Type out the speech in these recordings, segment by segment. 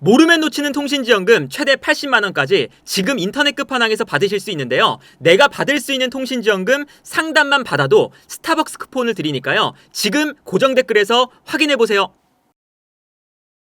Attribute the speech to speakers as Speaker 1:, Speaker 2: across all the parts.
Speaker 1: 모르면 놓치는 통신지원금 최대 80만원까지 지금 인터넷 끝판왕에서 받으실 수 있는데요. 내가 받을 수 있는 통신지원금 상담만 받아도 스타벅스 쿠폰을 드리니까요. 지금 고정 댓글에서 확인해보세요.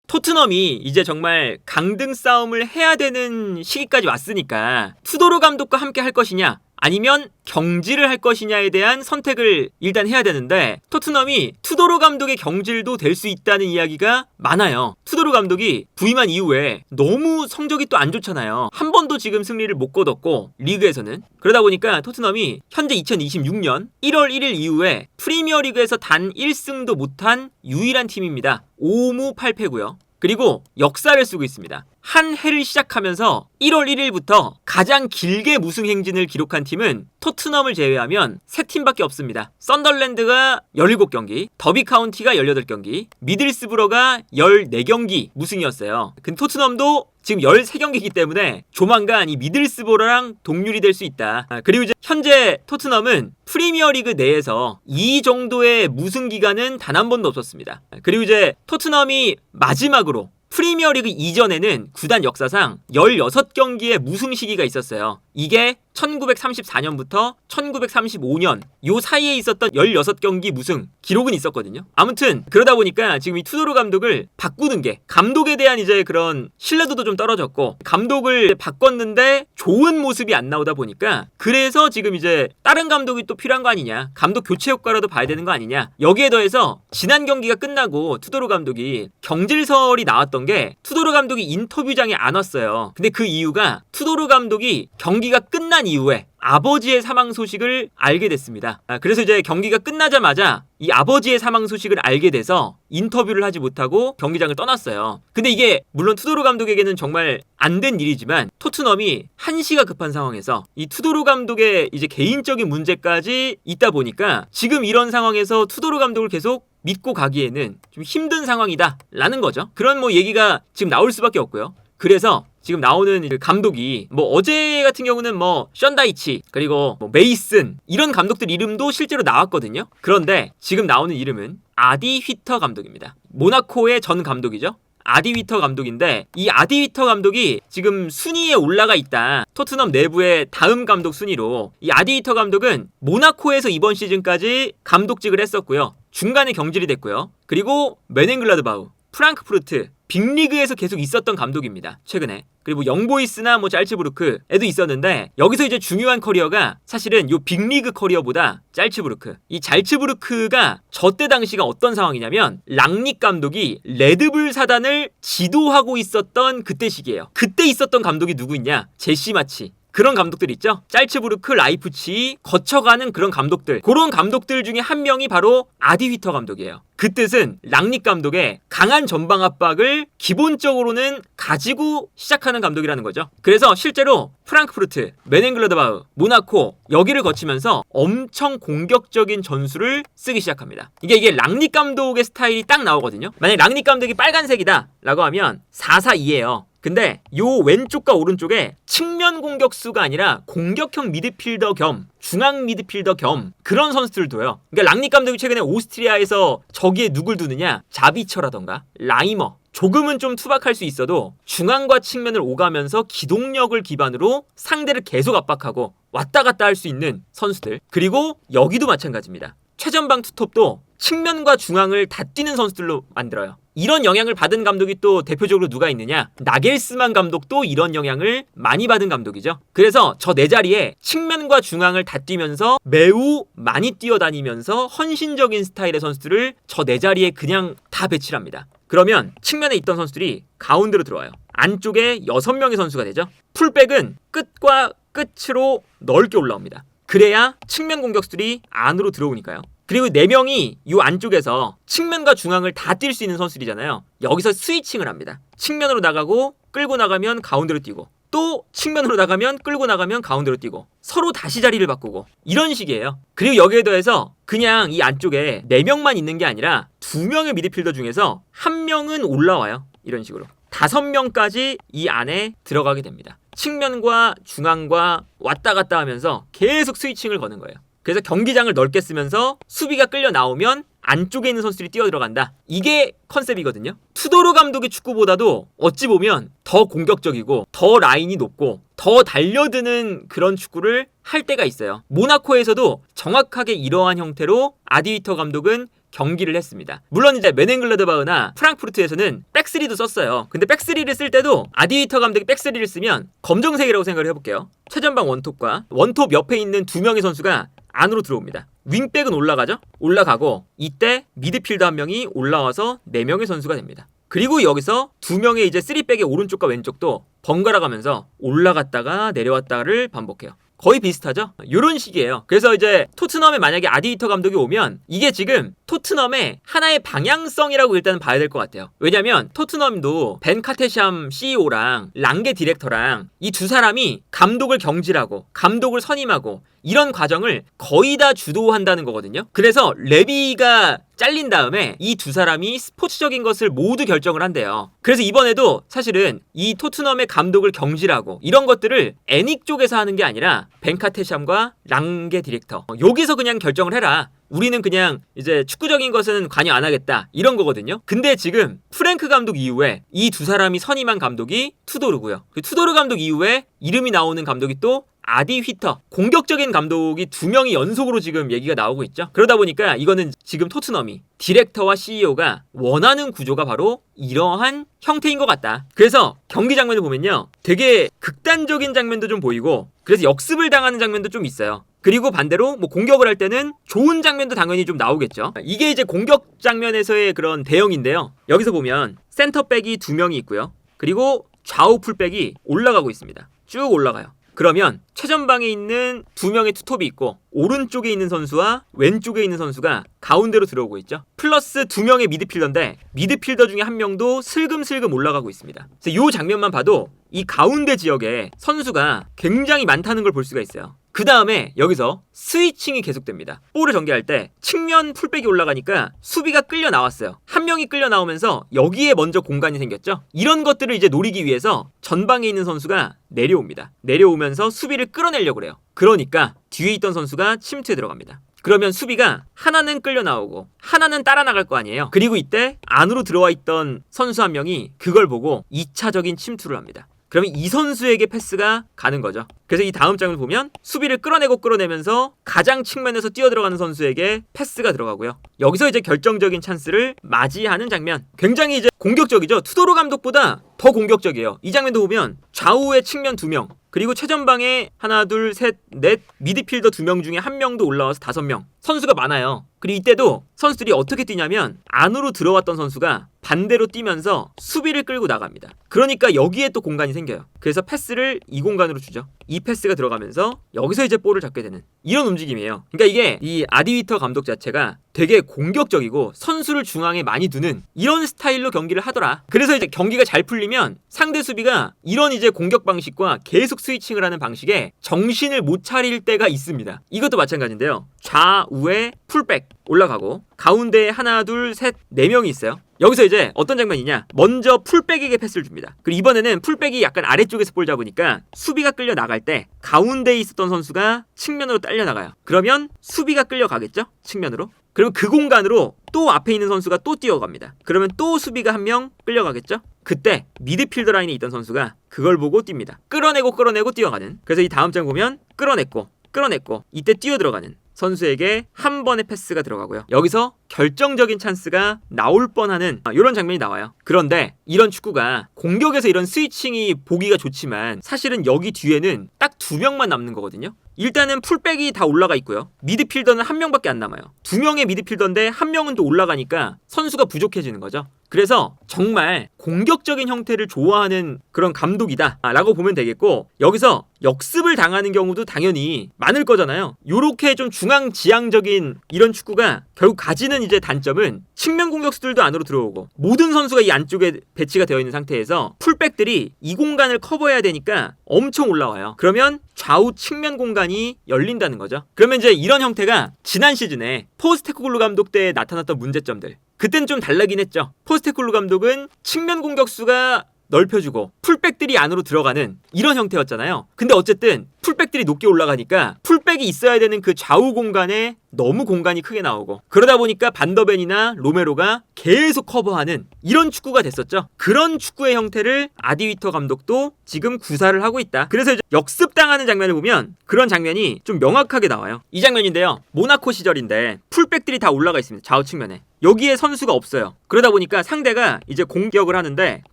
Speaker 1: 토트넘이 이제 정말 강등 싸움을 해야 되는 시기까지 왔으니까 투도르 감독과 함께 할 것이냐 아니면 경질을 할 것이냐에 대한 선택을 일단 해야 되는데, 토트넘이 투도르 감독의 경질도 될 수 있다는 이야기가 많아요. 투도르 감독이 부임한 이후에 너무 성적이 또 안 좋잖아요. 한 번도 지금 승리를 못 거뒀고 리그에서는. 그러다 보니까 토트넘이 현재 2026년 1월 1일 이후에 프리미어리그에서 단 1승도 못한 유일한 팀입니다. 5무 8패고요. 그리고 역사를 쓰고 있습니다. 한 해를 시작하면서 1월 1일부터 가장 길게 무승 행진을 기록한 팀은 토트넘을 제외하면 3팀밖에 없습니다. 썬덜랜드가 17경기, 더비 카운티가 18경기, 미들스브러가 14경기 무승이었어요. 근데 토트넘도 지금 13경기이기 때문에 조만간 이 미들스브러랑 동률이 될 수 있다. 그리고 이제 현재 토트넘은 프리미어리그 내에서 이 정도의 무승 기간은 단 한 번도 없었습니다. 그리고 이제 토트넘이 마지막으로 프리미어리그 이전에는 구단 역사상 16경기의 무승 시기가 있었어요. 이게 1934년부터 1935년 요 사이에 있었던 16경기 무승 기록은 있었거든요. 아무튼 그러다 보니까 지금 이 투도르 감독을 바꾸는 게, 감독에 대한 이제 그런 신뢰도도 좀 떨어졌고, 감독을 바꿨는데 좋은 모습이 안 나오다 보니까, 그래서 지금 이제 다른 감독이 또 필요한 거 아니냐, 감독 교체 효과라도 봐야 되는 거 아니냐. 여기에 더해서 지난 경기가 끝나고 투도르 감독이 경질설이 나왔던 게, 투도르 감독이 인터뷰장에 안 왔어요. 근데 그 이유가 투도르 감독이 경기가 끝난 이후에 아버지의 사망 소식을 알게 됐습니다. 그래서 이제 경기가 끝나자마자 이 아버지의 사망 소식을 알게 돼서 인터뷰를 하지 못하고 경기장을 떠났어요. 근데 이게 물론 투도르 감독에게는 정말 안 된 일이지만, 토트넘이 한시가 급한 상황에서 이 투도르 감독의 이제 개인적인 문제까지 있다 보니까 지금 이런 상황에서 투도르 감독을 계속 믿고 가기에는 좀 힘든 상황이다 라는 거죠. 그런 뭐 얘기가 지금 나올 수밖에 없고요. 그래서 지금 나오는 감독이 뭐 어제 같은 경우는 뭐 션다이치, 그리고 뭐 메이슨, 이런 감독들 이름도 실제로 나왔거든요. 그런데 지금 나오는 이름은 아디 휘터 감독입니다. 모나코의 전 감독이죠. 아디 휘터 감독인데, 이 아디 휘터 감독이 지금 순위에 올라가 있다. 토트넘 내부의 다음 감독 순위로. 이 아디 휘터 감독은 모나코에서 이번 시즌까지 감독직을 했었고요. 중간에 경질이 됐고요. 그리고 메넨글라드바우, 프랑크푸르트, 빅리그에서 계속 있었던 감독입니다. 최근에. 그리고 영보이스나 뭐 짤츠부르크에도 있었는데, 여기서 이제 중요한 커리어가 사실은 요 빅리그 커리어보다 짤츠부르크. 이 짤츠부르크가 저때 당시가 어떤 상황이냐면, 랑닉 감독이 레드불 사단을 지도하고 있었던 그때 시기예요. 그때 있었던 감독이 누구 있냐? 제시 마치. 그런 감독들 있죠? 짤츠부르크, 라이프치히 거쳐가는 그런 감독들. 그런 감독들 중에 한 명이 바로 아디 휘터 감독이에요. 그 뜻은 랑닉 감독의 강한 전방 압박을 기본적으로는 가지고 시작하는 감독이라는 거죠. 그래서 실제로 프랑크푸르트, 메넨글라드바흐, 모나코, 여기를 거치면서 엄청 공격적인 전술을 쓰기 시작합니다. 이게 랑닉 감독의 스타일이 딱 나오거든요. 만약에 랑닉 감독이 빨간색이다 라고 하면 4-4-2예요. 근데 요 왼쪽과 오른쪽에 측면 공격수가 아니라 공격형 미드필더 겸 중앙 미드필더 겸 그런 선수들을 둬요. 그러니까 랑닉 감독이 최근에 오스트리아에서 저기에 누굴 두느냐, 자비처라던가 라이머, 조금은 좀 투박할 수 있어도 중앙과 측면을 오가면서 기동력을 기반으로 상대를 계속 압박하고 왔다 갔다 할 수 있는 선수들. 그리고 여기도 마찬가지입니다. 최전방 투톱도 측면과 중앙을 다 뛰는 선수들로 만들어요. 이런 영향을 받은 감독이 또 대표적으로 누가 있느냐? 나겔스만 감독도 이런 영향을 많이 받은 감독이죠. 그래서 저 네 자리에 측면과 중앙을 다 뛰면서 매우 많이 뛰어다니면서 헌신적인 스타일의 선수들을 저 네 자리에 그냥 다 배치를 합니다. 그러면 측면에 있던 선수들이 가운데로 들어와요. 안쪽에 6명의 선수가 되죠. 풀백은 끝과 끝으로 넓게 올라옵니다. 그래야 측면 공격수들이 안으로 들어오니까요. 그리고 4명이 이 안쪽에서 측면과 중앙을 다 뛸 수 있는 선수들이잖아요. 여기서 스위칭을 합니다. 측면으로 나가고 끌고 나가면 가운데로 뛰고, 또 측면으로 나가면 끌고 나가면 가운데로 뛰고, 서로 다시 자리를 바꾸고, 이런 식이에요. 그리고 여기에 더해서 그냥 이 안쪽에 4명만 있는 게 아니라 2명의 미드필더 중에서 1명은 올라와요. 이런 식으로 5명까지 이 안에 들어가게 됩니다. 측면과 중앙과 왔다 갔다 하면서 계속 스위칭을 거는 거예요. 그래서 경기장을 넓게 쓰면서 수비가 끌려 나오면 안쪽에 있는 선수들이 뛰어 들어간다. 이게 컨셉이거든요. 투도르 감독의 축구보다도 어찌 보면 더 공격적이고 더 라인이 높고 더 달려드는 그런 축구를 할 때가 있어요. 모나코에서도 정확하게 이러한 형태로 아디위터 감독은 경기를 했습니다. 물론 이제 메넨글라드바흐나 프랑크푸르트에서는 백스리도 썼어요. 근데 백스리를 쓸 때도 아디위터 감독이 백스리를 쓰면 검정색이라고 생각을 해볼게요. 최전방 원톱과 원톱 옆에 있는 두 명의 선수가 안으로 들어옵니다. 윙백은 올라가죠? 올라가고 이때 미드필더 한 명이 올라와서 4명의 선수가 됩니다. 그리고 여기서 2명의 이제 3백의 오른쪽과 왼쪽도 번갈아 가면서 올라갔다가 내려왔다를 반복해요. 거의 비슷하죠? 이런 식이에요. 그래서 이제 토트넘에 만약에 아디위터 감독이 오면 이게 지금 토트넘의 하나의 방향성이라고 일단 봐야 될 것 같아요. 왜냐면 토트넘도 벤 카테샴 CEO랑 랑게 디렉터랑 이 두 사람이 감독을 경질하고 감독을 선임하고 이런 과정을 거의 다 주도한다는 거거든요. 그래서 레비가 잘린 다음에 이 두 사람이 스포츠적인 것을 모두 결정을 한대요. 그래서 이번에도 사실은 이 토트넘의 감독을 경질하고 이런 것들을 애닉 쪽에서 하는 게 아니라 벤카테샴과 랑게 디렉터 여기서 그냥 결정을 해라. 우리는 그냥 이제 축구적인 것은 관여 안 하겠다 이런 거거든요. 근데 지금 프랭크 감독 이후에 이 두 사람이 선임한 감독이 투도르고요. 그 투도르 감독 이후에 이름이 나오는 감독이 또 아디 휘터, 공격적인 감독이 2명이 연속으로 지금 얘기가 나오고 있죠. 그러다 보니까 이거는 지금 토트넘이 디렉터와 CEO가 원하는 구조가 바로 이러한 형태인 것 같다. 그래서 경기 장면을 보면요, 되게 극단적인 장면도 좀 보이고 그래서 역습을 당하는 장면도 좀 있어요. 그리고 반대로 뭐 공격을 할 때는 좋은 장면도 당연히 좀 나오겠죠. 이게 이제 공격 장면에서의 그런 대형인데요. 여기서 보면 센터백이 2명이 있고요. 그리고 좌우 풀백이 올라가고 있습니다. 쭉 올라가요. 그러면 최전방에 있는 2명의 투톱이 있고 오른쪽에 있는 선수와 왼쪽에 있는 선수가 가운데로 들어오고 있죠. 플러스 2명의 미드필더인데 미드필더 중에 한 명도 슬금슬금 올라가고 있습니다. 그래서 이 장면만 봐도 이 가운데 지역에 선수가 굉장히 많다는 걸 볼 수가 있어요. 그 다음에 여기서 스위칭이 계속됩니다. 볼을 전개할 때 측면 풀백이 올라가니까 수비가 끌려 나왔어요. 한 명이 끌려 나오면서 여기에 먼저 공간이 생겼죠. 이런 것들을 이제 노리기 위해서 전방에 있는 선수가 내려옵니다. 내려오면서 수비를 끌어내려고 그래요. 그러니까 뒤에 있던 선수가 침투에 들어갑니다. 그러면 수비가 하나는 끌려 나오고 하나는 따라 나갈 거 아니에요. 그리고 이때 안으로 들어와 있던 선수 한 명이 그걸 보고 2차적인 침투를 합니다. 그러면 이 선수에게 패스가 가는 거죠. 그래서 이 다음 장을 보면 수비를 끌어내면서 가장 측면에서 뛰어들어가는 선수에게 패스가 들어가고요. 여기서 이제 결정적인 찬스를 맞이하는 장면. 굉장히 이제 공격적이죠. 투도르 감독보다 더 공격적이에요. 이 장면도 보면 좌우에 측면 2명, 그리고 최전방에 하나, 둘, 셋, 넷, 미드필더 2명 중에 1명도 올라와서 5명. 선수가 많아요. 그리고 이때도 선수들이 어떻게 뛰냐면 안으로 들어왔던 선수가 반대로 뛰면서 수비를 끌고 나갑니다. 그러니까 여기에 또 공간이 생겨요. 그래서 패스를 이 공간으로 주죠. 이 패스가 들어가면서 여기서 이제 볼을 잡게 되는 이런 움직임이에요. 그러니까 이게 이 아디위터 감독 자체가 되게 공격적이고 선수를 중앙에 많이 두는 이런 스타일로 경기를 하더라. 그래서 이제 경기가 잘 풀리면 상대 수비가 이런 이제 공격 방식과 계속 스위칭을 하는 방식에 정신을 못 차릴 때가 있습니다. 이것도 마찬가지인데요. 좌우에 풀백 올라가고 가운데에 하나, 둘, 셋, 4명이 있어요. 여기서 이제 어떤 장면이냐, 먼저 풀백에게 패스를 줍니다. 그리고 이번에는 풀백이 약간 아래쪽에서 볼 잡으니까 수비가 끌려 나갈 때 가운데에 있었던 선수가 측면으로 딸려 나가요. 그러면 수비가 끌려 가겠죠? 측면으로. 그리고 그 공간으로 또 앞에 있는 선수가 또 뛰어갑니다. 그러면 또 수비가 한 명 끌려가겠죠? 그때 미드필더 라인에 있던 선수가 그걸 보고 뜁니다. 끌어내고 뛰어가는. 그래서 이 다음 장 보면 끌어냈고 이때 뛰어들어가는 선수에게 한 번의 패스가 들어가고요. 여기서 결정적인 찬스가 나올 뻔하는 이런 장면이 나와요. 그런데 이런 축구가 공격에서 이런 스위칭이 보기가 좋지만 사실은 여기 뒤에는 딱 2명만 남는 거거든요. 일단은 풀백이 다 올라가 있고요. 미드필더는 1명밖에 안 남아요. 2명의 미드필더인데 1명은 또 올라가니까 선수가 부족해지는 거죠. 그래서 정말 공격적인 형태를 좋아하는 그런 감독이다 라고 보면 되겠고, 여기서 역습을 당하는 경우도 당연히 많을 거잖아요. 요렇게 좀 중앙지향적인 이런 축구가 결국 가지는 이제 단점은 측면 공격수들도 안으로 들어오고 모든 선수가 이 안쪽에 배치가 되어 있는 상태에서 풀백들이 이 공간을 커버해야 되니까 엄청 올라와요. 그러면 좌우 측면 공간이 열린다는 거죠. 그러면 이제 이런 형태가 지난 시즌에 포스테코글루 감독 때 나타났던 문제점들, 그땐 좀 달라긴 했죠. 포스테코글루 감독은 측면 공격수가 넓혀주고 풀백들이 안으로 들어가는 이런 형태였잖아요. 근데 어쨌든 풀백들이 높게 올라가니까 풀백이 있어야 되는 그 좌우 공간에 너무 공간이 크게 나오고 그러다 보니까 반더벤이나 로메로가 계속 커버하는 이런 축구가 됐었죠. 그런 축구의 형태를 아디위터 감독도 지금 구사를 하고 있다. 그래서 이제 역습당하는 장면을 보면 그런 장면이 좀 명확하게 나와요. 이 장면인데요. 모나코 시절인데 풀백들이 다 올라가 있습니다. 좌우측면에. 여기에 선수가 없어요. 그러다 보니까 상대가 이제 공격을 하는데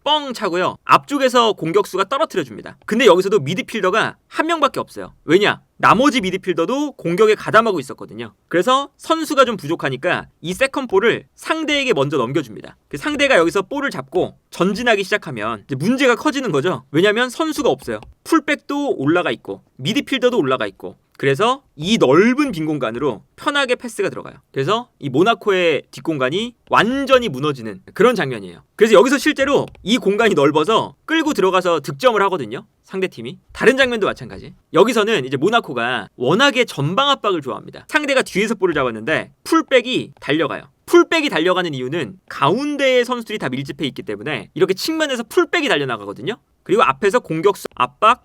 Speaker 1: 뻥 차고요. 앞쪽에서 공격수가 떨어뜨려 줍니다. 근데 여기서도 미드필더가 한 명밖에 없어요. 왜냐? 나머지 미드필더도 공격에 가담하고 있었거든요. 그래서 선수가 좀 부족하니까 이 세컨볼을 상대에게 먼저 넘겨줍니다. 상대가 여기서 볼을 잡고 전진하기 시작하면 이제 문제가 커지는 거죠. 왜냐면 선수가 없어요. 풀백도 올라가 있고 미드필더도 올라가 있고 그래서 이 넓은 빈 공간으로 편하게 패스가 들어가요. 그래서 이 모나코의 뒷공간이 완전히 무너지는 그런 장면이에요. 그래서 여기서 실제로 이 공간이 넓어서 끌고 들어가서 득점을 하거든요. 상대팀이. 다른 장면도 마찬가지. 여기서는 이제 모나코가 워낙에 전방 압박을 좋아합니다. 상대가 뒤에서 볼을 잡았는데 풀백이 달려가요. 풀백이 달려가는 이유는 가운데의 선수들이 다 밀집해 있기 때문에 이렇게 측면에서 풀백이 달려나가거든요. 그리고 앞에서 공격수 압박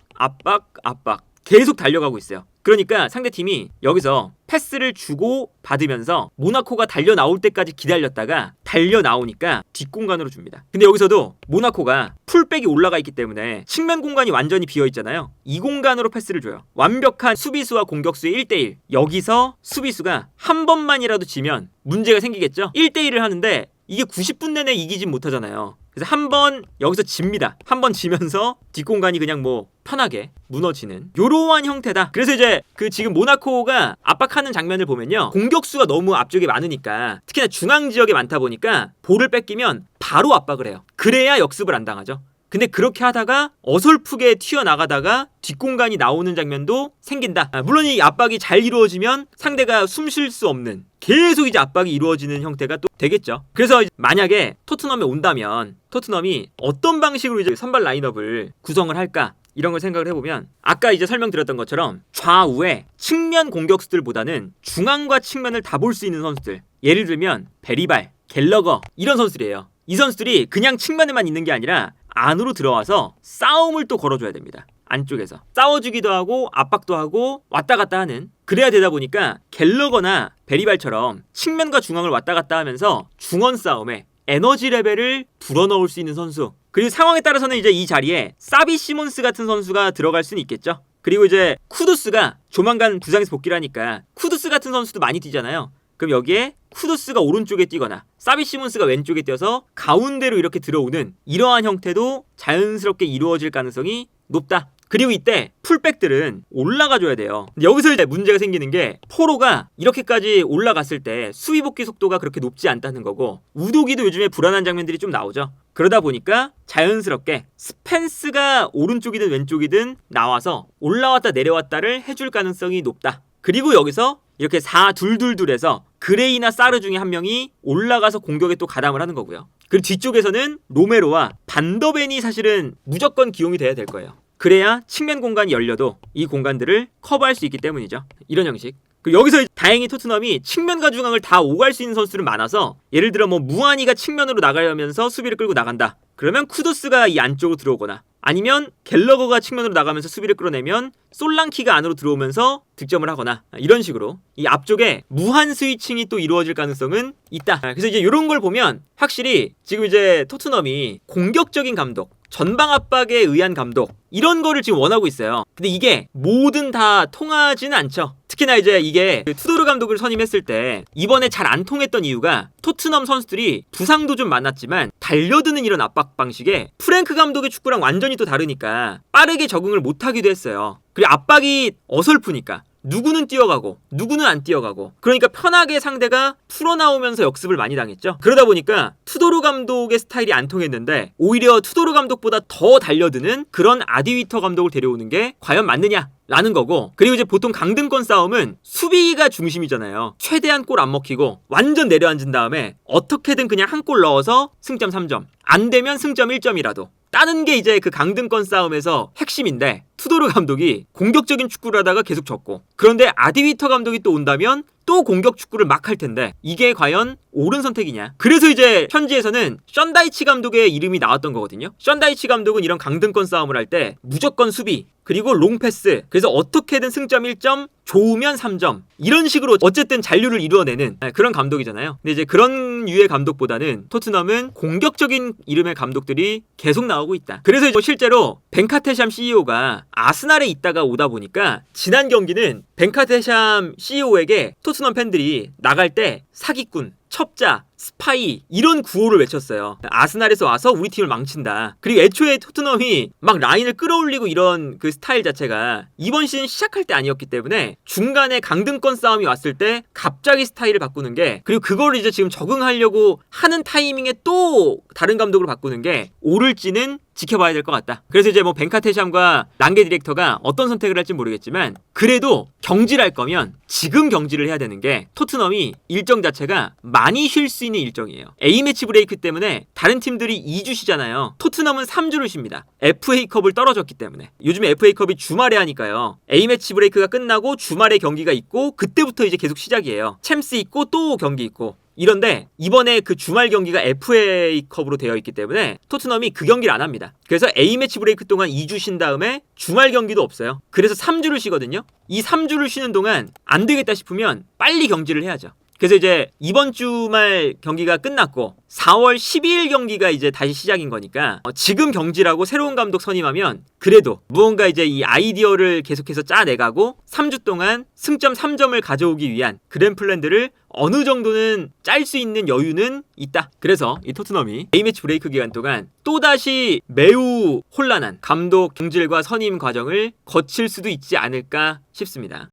Speaker 1: 계속 달려가고 있어요. 그러니까 상대팀이 여기서 패스를 주고 받으면서 모나코가 달려 나올 때까지 기다렸다가 달려 나오니까 뒷공간으로 줍니다. 근데 여기서도 모나코가 풀백이 올라가 있기 때문에 측면 공간이 완전히 비어 있잖아요. 이 공간으로 패스를 줘요. 완벽한 수비수와 공격수의 1대1. 여기서 수비수가 한 번만이라도 지면 문제가 생기겠죠. 1대1을 하는데 이게 90분 내내 이기진 못하잖아요. 그래서 한 번 여기서 집니다. 한 번 지면서 뒷공간이 그냥 뭐 편하게 무너지는 요러한 형태다. 그래서 이제 그 지금 모나코가 압박하는 장면을 보면요. 공격수가 너무 앞쪽에 많으니까 특히나 중앙 지역에 많다 보니까 볼을 뺏기면 바로 압박을 해요. 그래야 역습을 안 당하죠. 근데 그렇게 하다가 어설프게 튀어나가다가 뒷공간이 나오는 장면도 생긴다. 물론 이 압박이 잘 이루어지면 상대가 숨 쉴 수 없는 계속 이제 압박이 이루어지는 형태가 또 되겠죠. 그래서 만약에 토트넘에 온다면 토트넘이 어떤 방식으로 이제 선발 라인업을 구성을 할까? 이런 걸 생각을 해보면 아까 이제 설명드렸던 것처럼 좌우에 측면 공격수들보다는 중앙과 측면을 다 볼 수 있는 선수들. 예를 들면 베리발, 갤러거 이런 선수들이에요. 이 선수들이 그냥 측면에만 있는 게 아니라 안으로 들어와서 싸움을 또 걸어줘야 됩니다. 안쪽에서 싸워주기도 하고 압박도 하고 왔다 갔다 하는 그래야 되다 보니까 갤러거나 베리발처럼 측면과 중앙을 왔다 갔다 하면서 중원 싸움에 에너지 레벨을 불어넣을 수 있는 선수 그리고 상황에 따라서는 이제 이 자리에 사비 시몬스 같은 선수가 들어갈 수는 있겠죠. 그리고 이제 쿠두스가 조만간 부상에서 복귀를 하니까 쿠두스 같은 선수도 많이 뛰잖아요. 그럼 여기에 쿠두스가 오른쪽에 뛰거나 사비 시몬스가 왼쪽에 뛰어서 가운데로 이렇게 들어오는 이러한 형태도 자연스럽게 이루어질 가능성이 높다. 그리고 이때 풀백들은 올라가줘야 돼요. 근데 여기서 이제 문제가 생기는 게 포로가 이렇게까지 올라갔을 때 수비 복귀 속도가 그렇게 높지 않다는 거고 우도기도 요즘에 불안한 장면들이 좀 나오죠. 그러다 보니까 자연스럽게 스펜스가 오른쪽이든 왼쪽이든 나와서 올라왔다 내려왔다를 해줄 가능성이 높다. 그리고 여기서 이렇게 4-2-2-2에서 그레이나 사르 중에 한 명이 올라가서 공격에 또 가담을 하는 거고요. 그리고 뒤쪽에서는 로메로와 반더벤이 사실은 무조건 기용이 돼야 될 거예요. 그래야 측면 공간이 열려도 이 공간들을 커버할 수 있기 때문이죠. 이런 형식. 그리고 여기서 다행히 토트넘이 측면과 중앙을 다 오갈 수 있는 선수들은 많아서 예를 들어 뭐 무한이가 측면으로 나가려면서 수비를 끌고 나간다. 그러면 쿠두스가 이 안쪽으로 들어오거나 아니면 갤러거가 측면으로 나가면서 수비를 끌어내면 솔랑키가 안으로 들어오면서 득점을 하거나 이런 식으로 이 앞쪽에 무한 스위칭이 또 이루어질 가능성은 있다. 그래서 이제 이런 걸 보면 확실히 지금 이제 토트넘이 공격적인 감독 전방 압박에 의한 감독 이런 거를 지금 원하고 있어요. 근데 이게 뭐든 다 통하지는 않죠. 특히나 이제 이게 투도르 감독을 선임했을 때 이번에 잘 안 통했던 이유가 토트넘 선수들이 부상도 좀 많았지만 달려드는 이런 압박 방식에 프랭크 감독의 축구랑 완전히 또 다르니까 빠르게 적응을 못하기도 했어요. 그리고 압박이 어설프니까 누구는 뛰어가고 누구는 안 뛰어가고 그러니까 편하게 상대가 풀어나오면서 역습을 많이 당했죠. 그러다 보니까 투도르 감독의 스타일이 안 통했는데 오히려 투도르 감독보다 더 달려드는 그런 아디위터 감독을 데려오는 게 과연 맞느냐 라는 거고 그리고 이제 보통 강등권 싸움은 수비가 중심이잖아요. 최대한 골 안 먹히고 완전 내려앉은 다음에 어떻게든 그냥 한 골 넣어서 승점 3점 안 되면 승점 1점이라도 따는 게 이제 그 강등권 싸움에서 핵심인데 투도르 감독이 공격적인 축구를 하다가 계속 졌고 그런데 아디위터 감독이 또 온다면 또 공격 축구를 막 할 텐데 이게 과연 옳은 선택이냐. 그래서 이제 현지에서는 션다이치 감독의 이름이 나왔던 거거든요. 션다이치 감독은 이런 강등권 싸움을 할 때 무조건 수비 그리고 롱패스. 그래서 어떻게든 승점 1점, 좋으면 3점. 이런 식으로 어쨌든 잔류를 이루어내는 그런 감독이잖아요. 근데 이제 그런 유의 감독보다는 토트넘은 공격적인 이름의 감독들이 계속 나오고 있다. 그래서 이제 실제로 벤카테샴 CEO가 아스날에 있다가 오다 보니까 지난 경기는 벤카테샴 CEO에게 토트넘 팬들이 나갈 때 사기꾼, 첩자, 스파이 이런 구호를 외쳤어요. 아스날에서 와서 우리 팀을 망친다. 그리고 애초에 토트넘이 막 라인을 끌어올리고 이런 그 스타일 자체가 이번 시즌 시작할 때 아니었기 때문에 중간에 강등권 싸움이 왔을 때 갑자기 스타일을 바꾸는 게, 그리고 그걸 이제 지금 적응하려고 하는 타이밍에 또 다른 감독으로 바꾸는 게 옳을지는 지켜봐야 될 것 같다. 그래서 이제 뭐 벤카테샴과 랑게 디렉터가 어떤 선택을 할지 모르겠지만 그래도 경질할 거면 지금 경질을 해야 되는 게, 토트넘이 일정 자체가 많이 쉴 수 있는 일정이에요. A매치 브레이크 때문에 다른 팀들이 2주 쉬잖아요. 토트넘은 3주를 쉽니다. FA컵을 떨어졌기 때문에. 요즘에 FA컵이 주말에 하니까요. A매치 브레이크가 끝나고 주말에 경기가 있고 그때부터 이제 계속 시작이에요. 챔스 있고 또 경기 있고. 이런데 이번에 그 주말 경기가 FA컵으로 되어 있기 때문에 토트넘이 그 경기를 안 합니다. 그래서 A매치 브레이크 동안 2주 쉰 다음에 주말 경기도 없어요. 그래서 3주를 쉬거든요. 이 3주를 쉬는 동안 안 되겠다 싶으면 빨리 경질을 해야죠. 그래서 이제 이번 주말 경기가 끝났고 4월 12일 경기가 이제 다시 시작인 거니까 지금 경질하고 새로운 감독 선임하면 그래도 무언가 이제 이 아이디어를 계속해서 짜내가고 3주 동안 승점 3점을 가져오기 위한 그런 플랜들을 어느 정도는 짤 수 있는 여유는 있다. 그래서 이 토트넘이 A매치 브레이크 기간 동안 또다시 매우 혼란한 감독 경질과 선임 과정을 거칠 수도 있지 않을까 싶습니다.